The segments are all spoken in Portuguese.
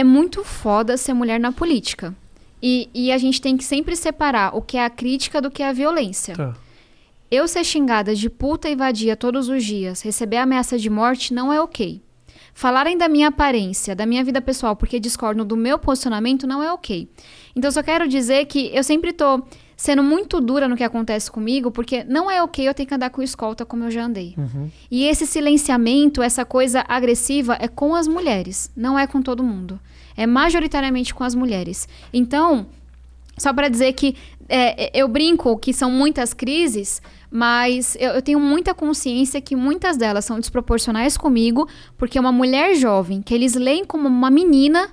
é muito foda ser mulher na política. E a gente tem que sempre separar o que é a crítica do que é a violência. Tá. Eu ser xingada de puta e vadia todos os dias, receber ameaça de morte não é ok. Falarem da minha aparência, da minha vida pessoal, porque discordam do meu posicionamento, não é ok. Então, só quero dizer que eu sempre tô sendo muito dura no que acontece comigo, porque não é ok eu ter que andar com escolta como eu já andei. E esse silenciamento, essa coisa agressiva, é com as mulheres, não é com todo mundo. É majoritariamente com as mulheres. Então, só para dizer que eu brinco que são muitas crises, mas eu tenho muita consciência que muitas delas são desproporcionais comigo, porque uma mulher jovem, que eles leem como uma menina,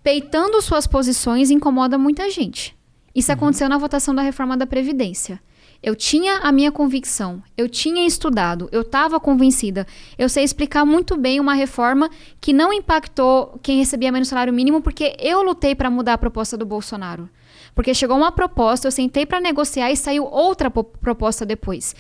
peitando suas posições, incomoda muita gente. Isso aconteceu na votação da reforma da Previdência. Eu tinha a minha convicção, eu tinha estudado, eu estava convencida. Eu sei explicar muito bem uma reforma que não impactou quem recebia menos salário mínimo, porque eu lutei para mudar a proposta do Bolsonaro. Porque chegou uma proposta, eu sentei para negociar e saiu outra proposta depois.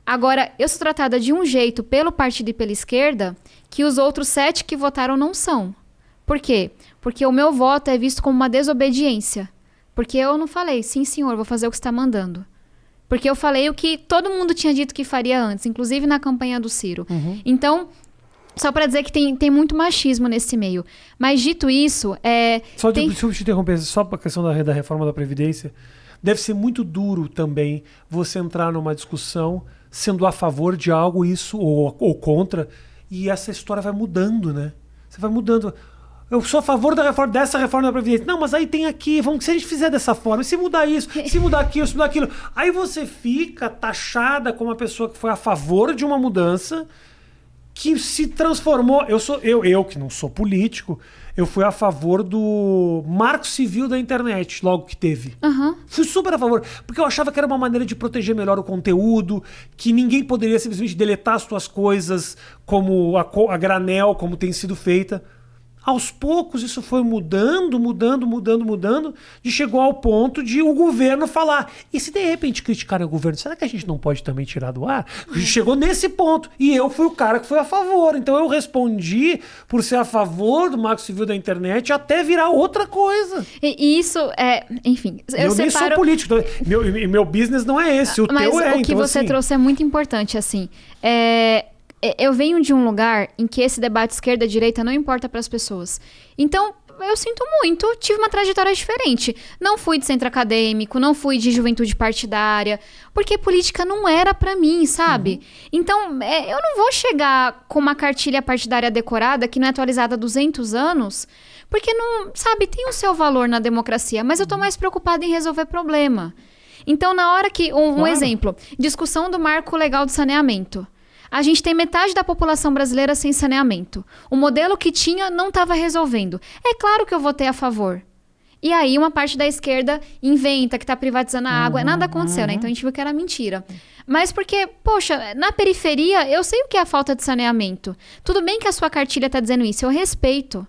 Agora, eu sou tratada de um jeito pelo partido e pela esquerda que os outros 7 que votaram não são. Por quê? Porque o meu voto é visto como uma desobediência. Porque eu não falei, sim senhor, vou fazer o que você está mandando. Porque eu falei o que todo mundo tinha dito que faria antes, inclusive na campanha do Ciro. Então, só para dizer que tem muito machismo nesse meio. Mas dito isso, Deixa eu te interromper, só para a questão da reforma da Previdência. Deve ser muito duro também você entrar numa discussão sendo a favor de algo, isso, ou contra, e essa história vai mudando, né? Você vai mudando. Eu sou a favor dessa reforma da Previdência. Não, mas aí tem aqui, se a gente fizer dessa forma, se mudar isso, se mudar aquilo, se mudar aquilo. Aí você fica taxada como uma pessoa que foi a favor de uma mudança que se transformou. Eu que não sou político, eu fui a favor do marco civil da internet, logo que teve. Fui super a favor, porque eu achava que era uma maneira de proteger melhor o conteúdo, que ninguém poderia simplesmente deletar as suas coisas como a granel, como tem sido feita. Aos poucos isso foi mudando, e chegou ao ponto de o governo falar. E se de repente criticarem o governo, será que a gente não pode também tirar do ar? Chegou nesse ponto. E eu fui o cara que foi a favor. Então eu respondi por ser a favor do marco civil da internet até virar outra coisa. E isso enfim, eu nem sou político. Meu business não é esse, mas teu é. Mas o que então, você assim, trouxe é muito importante, assim. Eu venho de um lugar em que esse debate esquerda-direita não importa para as pessoas. Então, eu sinto muito, tive uma trajetória diferente. Não fui de centro acadêmico, não fui de juventude partidária, porque política não era para mim, sabe? Então, eu não vou chegar com uma cartilha partidária decorada, que não é atualizada há 200 anos, porque não, sabe, tem o seu valor na democracia, mas eu tô mais preocupada em resolver problema. Então, na hora que... Um exemplo, discussão do marco legal do saneamento. A gente tem metade da população brasileira sem saneamento. O modelo que tinha não estava resolvendo. É claro que eu votei a favor. E aí uma parte da esquerda inventa que está privatizando a água. Nada aconteceu, né? Então a gente viu que era mentira. Mas porque, poxa, na periferia eu sei o que é a falta de saneamento. Tudo bem que a sua cartilha está dizendo isso, eu respeito.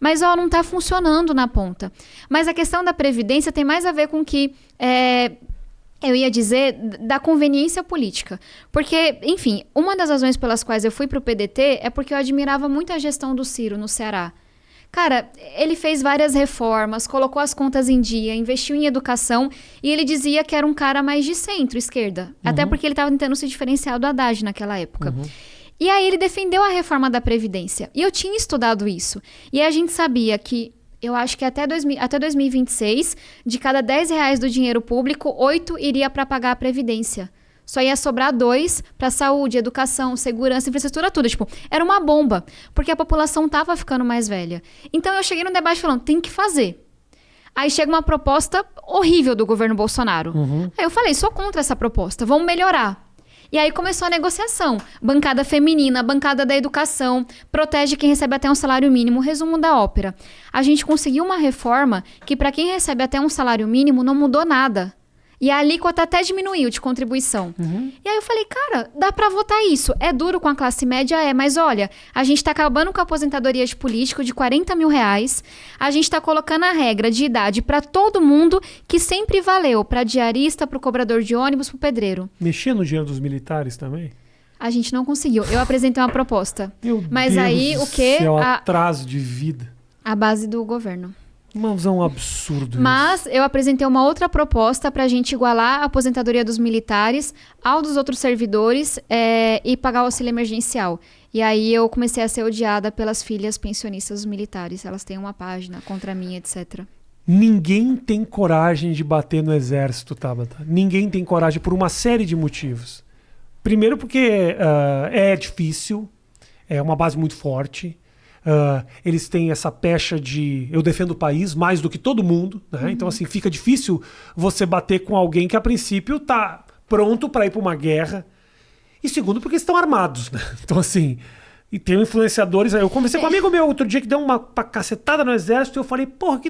Mas não está funcionando na ponta. Mas a questão da Previdência tem mais a ver com que... eu ia dizer da conveniência política. Porque, enfim, uma das razões pelas quais eu fui pro PDT é porque eu admirava muito a gestão do Ciro no Ceará. Cara, ele fez várias reformas, colocou as contas em dia, investiu em educação e ele dizia que era um cara mais de centro-esquerda. Até porque ele estava tentando se diferenciar do Haddad naquela época. E aí ele defendeu a reforma da Previdência. E eu tinha estudado isso. E a gente sabia que... Eu acho que até 2026, de cada R$10 do dinheiro público, 8 iria para pagar a Previdência. Só ia sobrar 2 para saúde, educação, segurança, infraestrutura, tudo. Tipo, era uma bomba, porque a população estava ficando mais velha. Então eu cheguei no debate falando, tem que fazer. Aí chega uma proposta horrível do governo Bolsonaro. Aí eu falei, sou contra essa proposta, vamos melhorar. E aí começou a negociação. Bancada feminina, bancada da educação, protege quem recebe até um salário mínimo. Resumo da ópera. A gente conseguiu uma reforma que para quem recebe até um salário mínimo não mudou nada. E a alíquota até diminuiu de contribuição. E aí eu falei, cara, dá pra votar isso. É duro com a classe média? Mas olha, a gente tá acabando com a aposentadoria de político de R$40 mil. A gente tá colocando a regra de idade pra todo mundo, que sempre valeu. Pra diarista, pro cobrador de ônibus, pro pedreiro. Mexer no dinheiro dos militares também? A gente não conseguiu. Eu apresentei uma proposta. Meu Mas Deus aí do o quê? Céu, atraso de vida. A base do governo. Mas é um absurdo Mas eu apresentei uma outra proposta para a gente igualar a aposentadoria dos militares ao dos outros servidores e pagar o auxílio emergencial. E aí eu comecei a ser odiada pelas filhas pensionistas dos militares. Elas têm uma página contra mim, etc. Ninguém tem coragem de bater no exército, Tabata. Ninguém tem coragem por uma série de motivos. Primeiro porque é difícil, é uma base muito forte. Eles têm essa pecha de eu defendo o país mais do que todo mundo, né? Então assim, fica difícil você bater com alguém que a princípio tá pronto para ir para uma guerra. E segundo porque estão armados, né? Então assim, e tem influenciadores. Eu conversei com um amigo meu outro dia que deu uma cacetada no exército e eu falei, porra,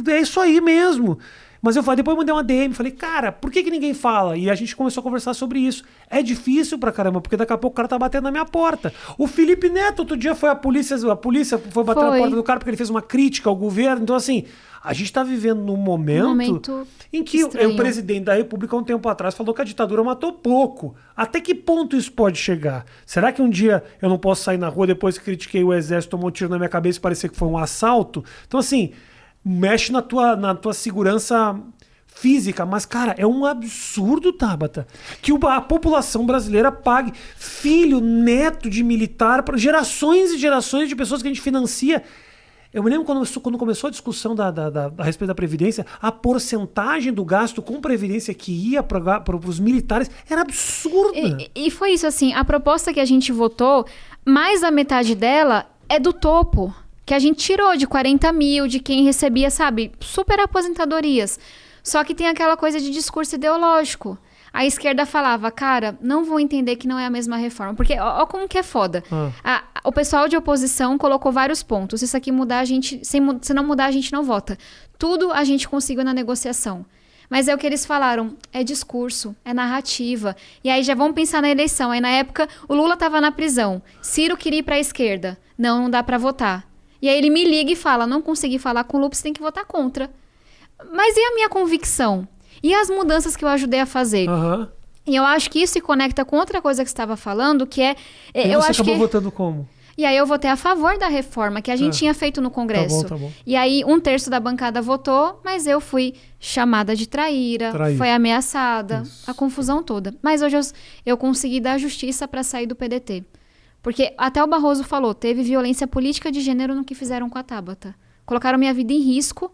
é isso aí mesmo. Mas eu falei, depois eu mandei uma DM, falei, cara, por que ninguém fala? E a gente começou a conversar sobre isso. É difícil pra caramba, porque daqui a pouco o cara tá batendo na minha porta. O Felipe Neto, outro dia foi a polícia foi bater na porta do cara porque ele fez uma crítica ao governo. Então, assim, a gente tá vivendo num momento em que o presidente da República, um tempo atrás, falou que a ditadura matou pouco. Até que ponto isso pode chegar? Será que um dia eu não posso sair na rua depois que critiquei o exército, tomou um tiro na minha cabeça e parecia que foi um assalto? Então, assim, mexe na tua segurança física. Mas, cara, é um absurdo, Tabata, que a população brasileira pague filho, neto de militar, para gerações e gerações de pessoas que a gente financia. Eu me lembro quando começou a discussão a respeito da Previdência, a porcentagem do gasto com Previdência que ia para os militares era absurda. E foi isso, assim, a proposta que a gente votou, mais da metade dela é do topo, que a gente tirou de 40 mil, de quem recebia, sabe, super aposentadorias. Só que tem aquela coisa de discurso ideológico. A esquerda falava, cara, não vão entender que não é a mesma reforma. Porque, ó como que é foda. O pessoal de oposição colocou vários pontos. Se isso aqui mudar, a gente... Se não mudar, a gente não vota. Tudo a gente conseguiu na negociação. Mas é o que eles falaram, é discurso, é narrativa. E aí já vamos pensar na eleição. Aí na época, o Lula tava na prisão. Ciro queria ir pra esquerda. Não dá pra votar. E aí ele me liga e fala, não consegui falar com o Lula, você tem que votar contra. Mas e a minha convicção? E as mudanças que eu ajudei a fazer? E eu acho que isso se conecta com outra coisa que você estava falando, que é... E você acabou votando como? E aí eu votei a favor da reforma que a gente tinha feito no Congresso. Tá bom. E aí 1/3 da bancada votou, mas eu fui chamada de traíra. Foi ameaçada, isso. A confusão toda. Mas hoje eu consegui dar justiça para sair do PDT. Porque até o Barroso falou, teve violência política de gênero no que fizeram com a Tabata. Colocaram minha vida em risco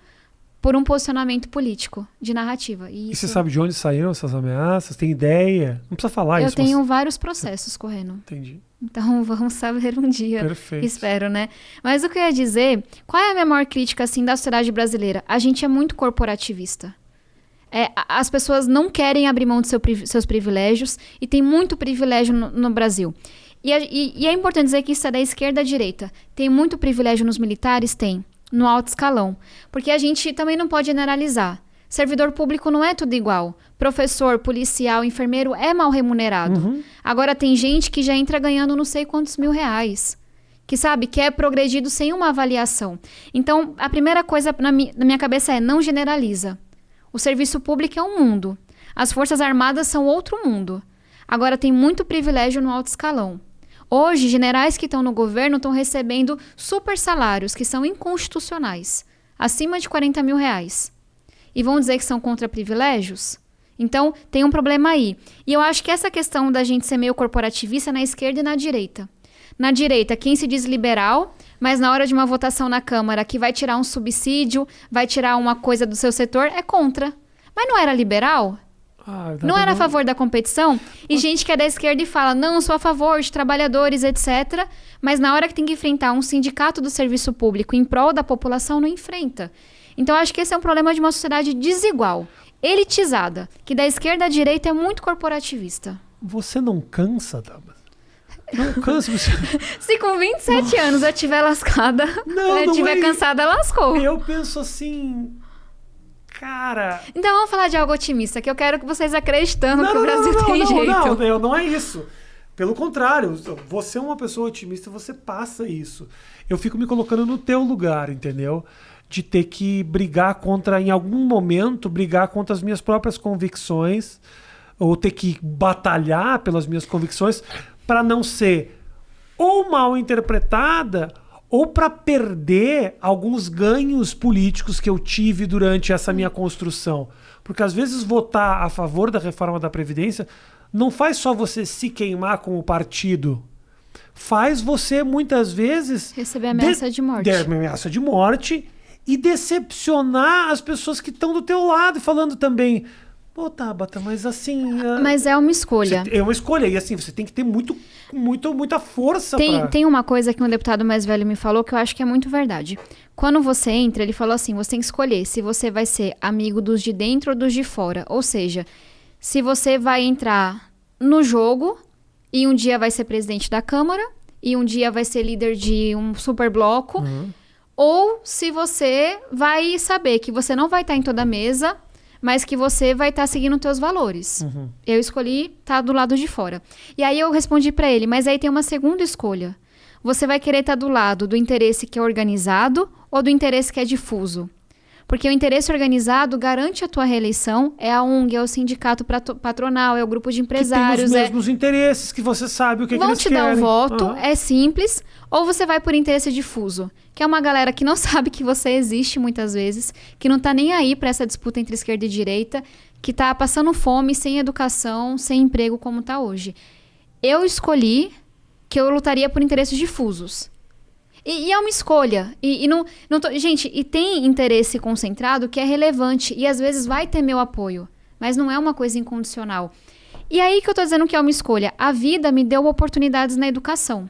por um posicionamento político, de narrativa. E você sabe de onde saíram essas ameaças? Tem ideia? Não precisa falar isso. Eu tenho vários processos correndo. Entendi. Então vamos saber um dia. Perfeito. Espero, né? Mas o que eu ia dizer, qual é a minha maior crítica assim, da sociedade brasileira? A gente é muito corporativista. As pessoas não querem abrir mão dos seus privilégios e tem muito privilégio no Brasil. E é importante dizer que isso é da esquerda à direita. Tem muito privilégio nos militares? Tem. No alto escalão. Porque a gente também não pode generalizar. Servidor público não é tudo igual. Professor, policial, enfermeiro é mal remunerado. Agora tem gente que já entra ganhando não sei quantos mil-reais. Que sabe, que é progredido sem uma avaliação. Então, a primeira coisa na minha cabeça é não generaliza. O serviço público é um mundo. As Forças Armadas são outro mundo. Agora tem muito privilégio no alto escalão. Hoje, generais que estão no governo estão recebendo super salários que são inconstitucionais, acima de 40 mil reais. E vão dizer que são contra privilégios? Então, tem um problema aí. E eu acho que essa questão da gente ser meio corporativista é na esquerda e na direita. Na direita, quem se diz liberal, mas na hora de uma votação na Câmara que vai tirar um subsídio, vai tirar uma coisa do seu setor, é contra. Mas não era liberal? Não era a favor da competição? E gente que é da esquerda e fala, não, sou a favor de trabalhadores, etc. Mas na hora que tem que enfrentar um sindicato do serviço público em prol da população, não enfrenta. Então, acho que esse é um problema de uma sociedade desigual, elitizada, que da esquerda à direita é muito corporativista. Você não cansa, Tabata? Não cansa. Se com 27 anos eu estiver lascada, eu estiver cansada, lascou. Eu penso assim... Cara... Então vamos falar de algo otimista, que eu quero que vocês acreditando que o Brasil tem jeito. Não é isso. Pelo contrário, você é uma pessoa otimista, você passa isso. Eu fico me colocando no teu lugar, entendeu? De ter que em algum momento, brigar contra as minhas próprias convicções, ou ter que batalhar pelas minhas convicções para não ser ou mal interpretada ou para perder alguns ganhos políticos que eu tive durante essa minha construção. Porque às vezes votar a favor da reforma da Previdência não faz só você se queimar com o partido, faz você muitas vezes receber ameaça de morte. Ameaça de morte e decepcionar as pessoas que estão do teu lado, falando também: pô, Tabata, mas assim... Mas é uma escolha. É uma escolha. E assim, você tem que ter muita força Tem uma coisa que um deputado mais velho me falou que eu acho que é muito verdade. Quando você entra, ele falou assim, você tem que escolher se você vai ser amigo dos de dentro ou dos de fora. Ou seja, se você vai entrar no jogo e um dia vai ser presidente da Câmara e um dia vai ser líder de um super bloco, ou se você vai saber que você não vai estar em toda a mesa, mas que você vai estar seguindo os teus valores. Eu escolhi estar do lado de fora. E aí eu respondi para ele, mas aí tem uma segunda escolha. Você vai querer estar do lado do interesse que é organizado ou do interesse que é difuso? Porque o interesse organizado garante a tua reeleição, é a ONG, é o sindicato patronal, é o grupo de empresários. Que tem os mesmos interesses, que você sabe o que eles querem. Vão te dar um voto, é simples. Ou você vai por interesse difuso, que é uma galera que não sabe que você existe muitas vezes, que não tá nem aí para essa disputa entre esquerda e direita, que tá passando fome, sem educação, sem emprego como tá hoje. Eu escolhi que eu lutaria por interesses difusos. E é uma escolha. Gente, e tem interesse concentrado que é relevante e às vezes vai ter meu apoio, mas não é uma coisa incondicional. E aí que eu tô dizendo que é uma escolha. A vida me deu oportunidades na educação.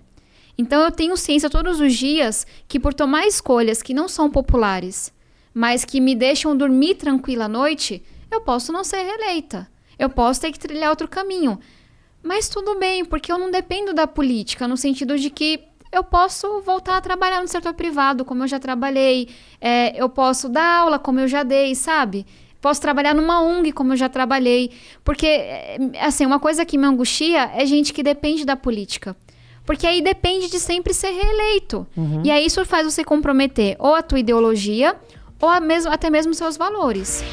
Então eu tenho ciência todos os dias que por tomar escolhas que não são populares, mas que me deixam dormir tranquila à noite, eu posso não ser reeleita. Eu posso ter que trilhar outro caminho. Mas tudo bem, porque eu não dependo da política, no sentido de que eu posso voltar a trabalhar no setor privado, como eu já trabalhei. Eu posso dar aula, como eu já dei, sabe? Posso trabalhar numa ONG, como eu já trabalhei. Porque, assim, uma coisa que me angustia é gente que depende da política. Porque aí depende de sempre ser reeleito. E aí isso faz você comprometer ou a tua ideologia ou até mesmo seus valores.